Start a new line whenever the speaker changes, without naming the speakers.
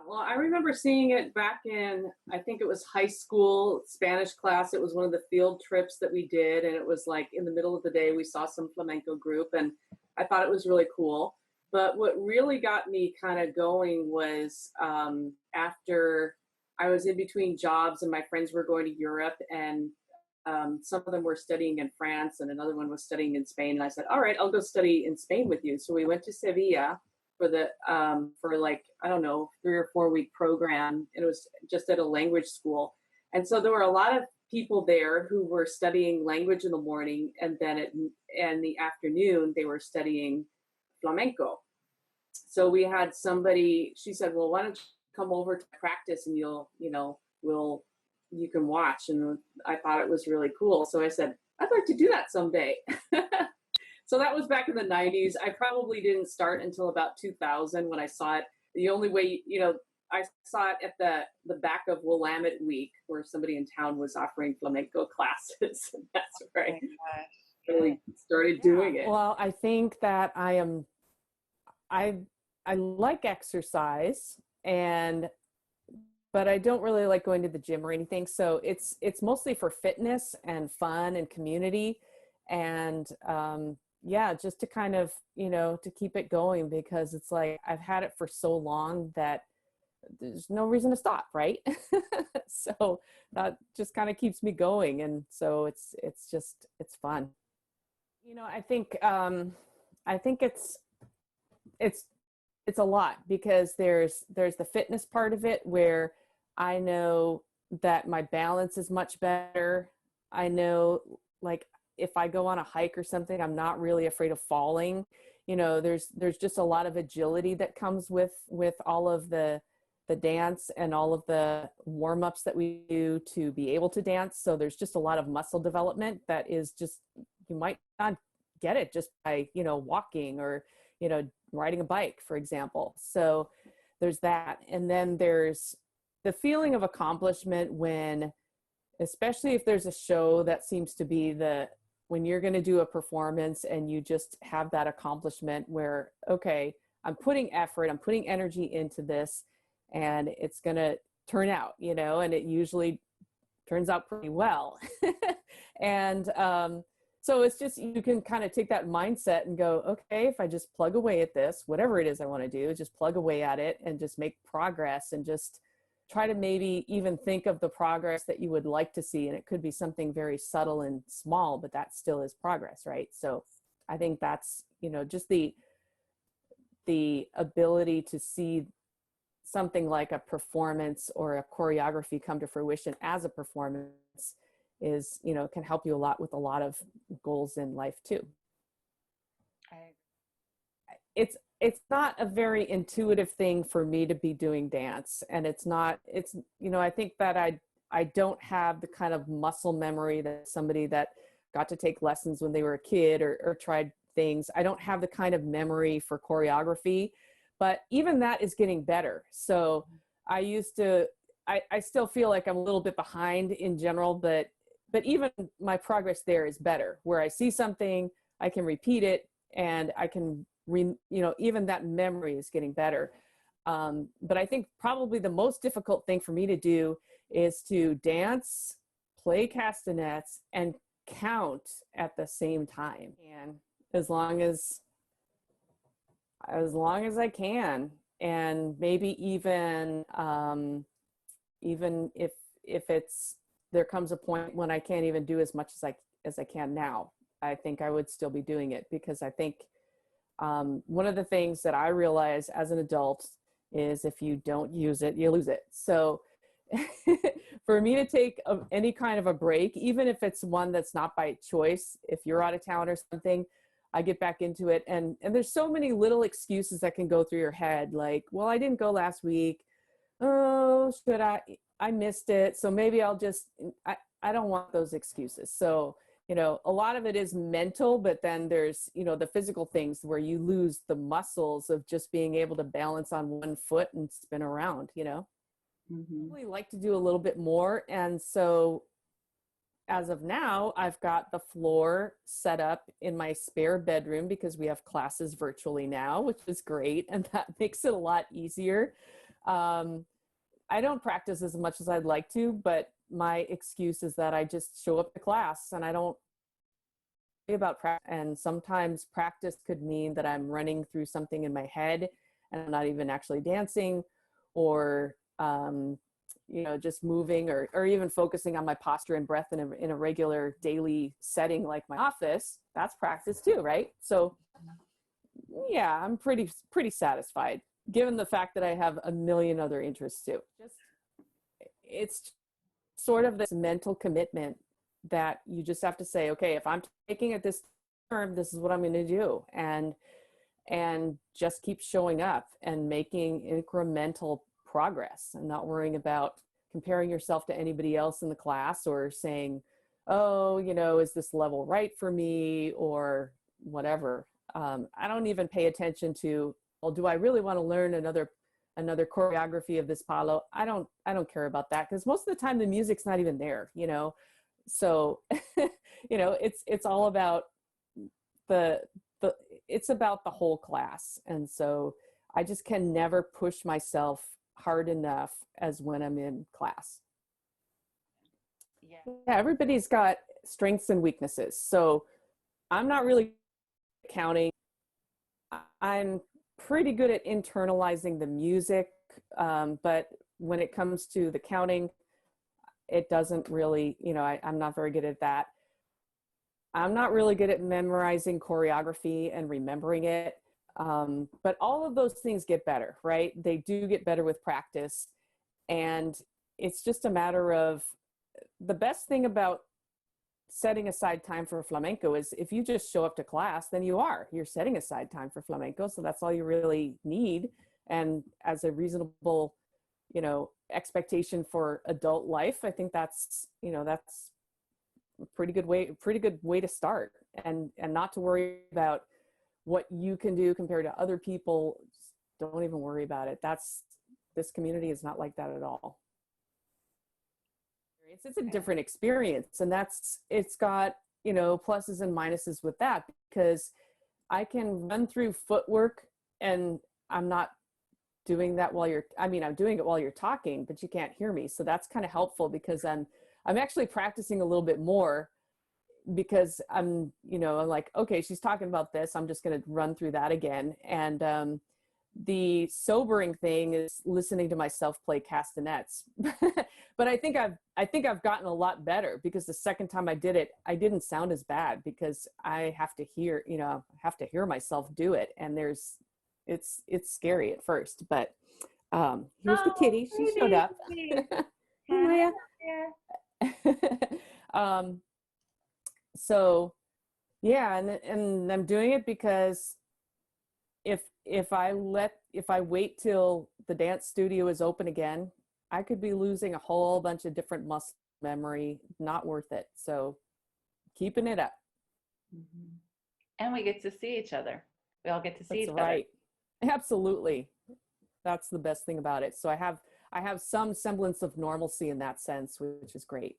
Well, I remember seeing it back in, I think it was high school Spanish class. It was one of the field trips that we did, and it was like in the middle of the day, we saw some flamenco group, and I thought it was really cool. But what really got me kind of going was after I was in between jobs, and my friends were going to Europe, and some of them were studying in France, and another one was studying in Spain. And I said, "All right, I'll go study in Spain with you." So we went to Sevilla for like, I don't know, 3 or 4 week program, and it was just at a language school. And so there were a lot of people there who were studying language in the morning, and then in the afternoon they were studying flamenco. So we had somebody, she said, "Well, why don't you come over to practice, and you can watch." And I thought it was really cool. So I said, "I'd like to do that someday." So that was back in the 90s. I probably didn't start until about 2000 when I saw it. The only way, I saw it at the back of Willamette Week, where somebody in town was offering flamenco classes. And that's where
Oh
I
my gosh. Yeah.
really started
Yeah.
doing it.
Well, I think that I I like exercise, and but I don't really like going to the gym or anything. So it's mostly for fitness and fun and community, and yeah, just to kind of, to keep it going, because it's like I've had it for so long that there's no reason to stop, right? So that just kind of keeps me going, and so it's fun. I think it's it's a lot, because there's the fitness part of it, where I know that my balance is much better. I know, like, if I go on a hike or something, I'm not really afraid of falling. There's just a lot of agility that comes with all of the dance and all of the warm-ups that we do to be able to dance. So there's just a lot of muscle development that is just, you might not get it just by, walking or, riding a bike, for example. So there's that. And then there's the feeling of accomplishment when, especially if there's a show that seems to be when you're going to do a performance and you just have that accomplishment where, okay, I'm putting effort, I'm putting energy into this, and it's going to turn out, and it usually turns out pretty well. And so it's just, you can kind of take that mindset and go, okay, if I just plug away at this, whatever it is I want to do, just plug away at it and just make progress, and just try to maybe even think of the progress that you would like to see. And it could be something very subtle and small, but that still is progress, right? So I think that's, just the ability to see something like a performance or a choreography come to fruition as a performance is, can help you a lot with a lot of goals in life too.
I
It's not a very intuitive thing for me to be doing dance. And I think that I don't have the kind of muscle memory that somebody that got to take lessons when they were a kid or tried things. I don't have the kind of memory for choreography, but even that is getting better. So I still feel like I'm a little bit behind in general, but even my progress there is better, where I see something, I can repeat it, and I can, even that memory is getting better. But I think probably the most difficult thing for me to do is to dance, play castanets, and count at the same time. And as long as I can, and maybe even if there comes a point when I can't even do as much as I can now, I think I would still be doing it, because I think one of the things that I realize as an adult is, if you don't use it, you lose it. So for me to take any kind of a break, even if it's one that's not by choice, if you're out of town or something, I get back into it. And there's so many little excuses that can go through your head, like, well, I didn't go last week. Oh, should I missed it. So maybe I don't want those excuses. So, a lot of it is mental, but then there's, the physical things where you lose the muscles of just being able to balance on one foot and spin around,
Mm-hmm.
I really like to do a little bit more. And so as of now, I've got the floor set up in my spare bedroom, because we have classes virtually now, which is great. And that makes it a lot easier. I don't practice as much as I'd like to, but my excuse is that I just show up to class and I don't worry about practice. And sometimes practice could mean that I'm running through something in my head and I'm not even actually dancing, or just moving, or even focusing on my posture and breath in a regular daily setting like my office. That's practice too, right? So yeah, I'm pretty satisfied given the fact that I have a million other interests too. It's sort of this mental commitment that you just have to say, okay, if I'm taking it this term, this is what I'm going to do, and just keep showing up and making incremental progress, and not worrying about comparing yourself to anybody else in the class, or saying, oh, is this level right for me, or whatever. I don't even pay attention to, well, do I really want to learn another choreography of this palo? I don't care about that, because most of the time the music's not even there, so it's all about it's about the whole class. And so I just can never push myself hard enough as when I'm in class.
Yeah.
Yeah, everybody's got strengths and weaknesses, so I'm not really counting. I'm pretty good at internalizing the music, but when it comes to the counting, it doesn't really, I'm not very good at that. I'm not really good at memorizing choreography and remembering it, but all of those things get better, right? They do get better with practice, and it's just a matter of, the best thing about setting aside time for flamenco is if you just show up to class, then you're setting aside time for flamenco. So that's all you really need. And as a reasonable, expectation for adult life, I think that's a pretty good way to start, and not to worry about what you can do compared to other people. Just don't even worry about it. This community is not like that at all. It's a different experience, and it's got, pluses and minuses with that, because I can run through footwork, and I'm not doing that I'm doing it while you're talking, but you can't hear me. So that's kind of helpful, because I'm actually practicing a little bit more, because I'm like, okay, she's talking about this, I'm just going to run through that again. And the sobering thing is listening to myself play castanets. But I think I've gotten a lot better, because the second time I did it, I didn't sound as bad, because I have to hear myself do it. And it's scary at first, but here's the kitty. She showed up. Hey, Maya. So yeah, and I'm doing it because if I wait till the dance studio is open again, I could be losing a whole bunch of different muscle memory. Not worth it. So keeping it up.
Mm-hmm. And we get to see each other. We all get to see each other.
Right. Absolutely. That's the best thing about it. So I have some semblance of normalcy in that sense, which is great.